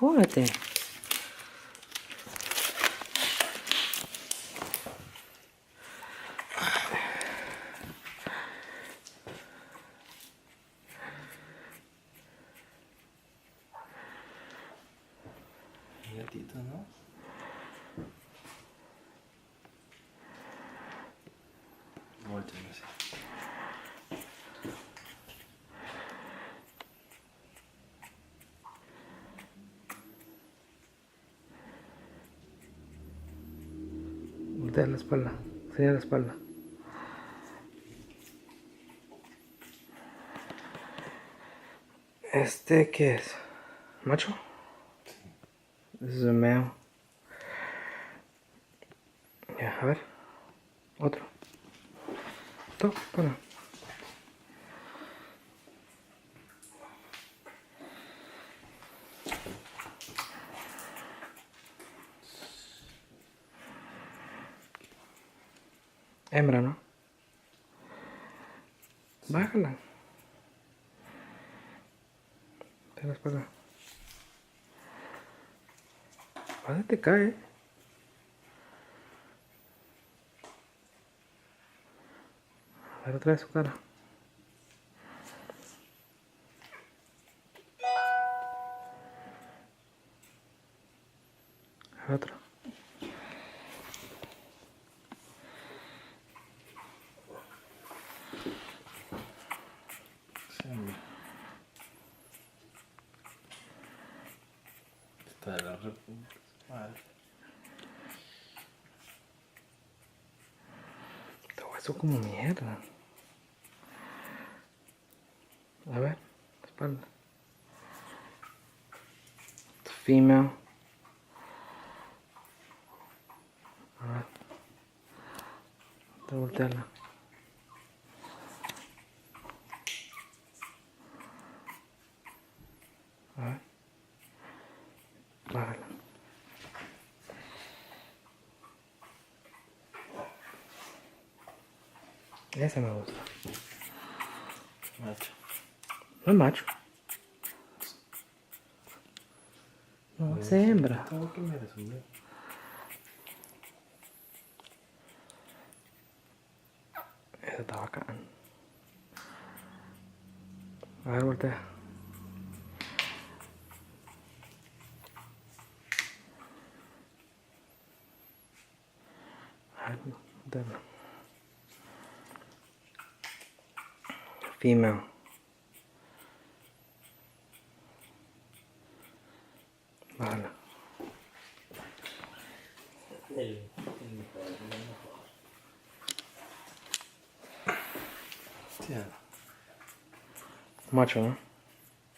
Apúrate. Gatito, ¿no? Volteame así. Voltea la espalda. Señala la espalda. ¿Qué es? ¿Macho? This is a male. Ya, a ver. Otro. Bueno. Hembra, ¿no? Bájala. Ten la espalda. A ver, te cae. A ver, otra vez su cara. A ver, otro. Sí, hombre. Está de la República. Madre. Te hueso como mierda. A ver, espalda. It's female. A ver. Te volteala. A ver. Bájala. Ese me gusta. Macho. No es macho. No, es hembra. Tengo que me resumir. Ese está bacán. A ver, voltea. A ver, volteala. Female. Bájala. Hostia. Macho, ¿no?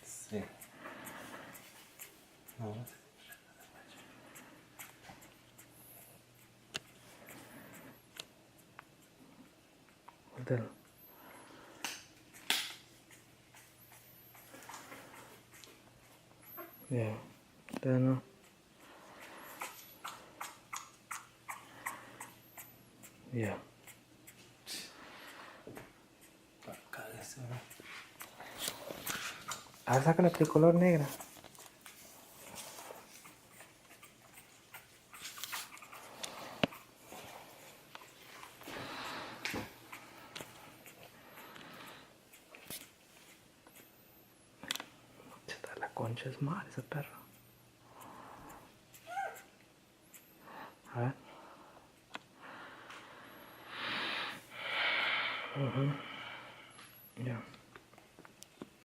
Sí. No, Volteala. Yeah. Voltea, no. Yeah. cállese, ¿no? A ver, saca la tricolor negra. Chata, la concha es mal ese perro. A ver. Ya.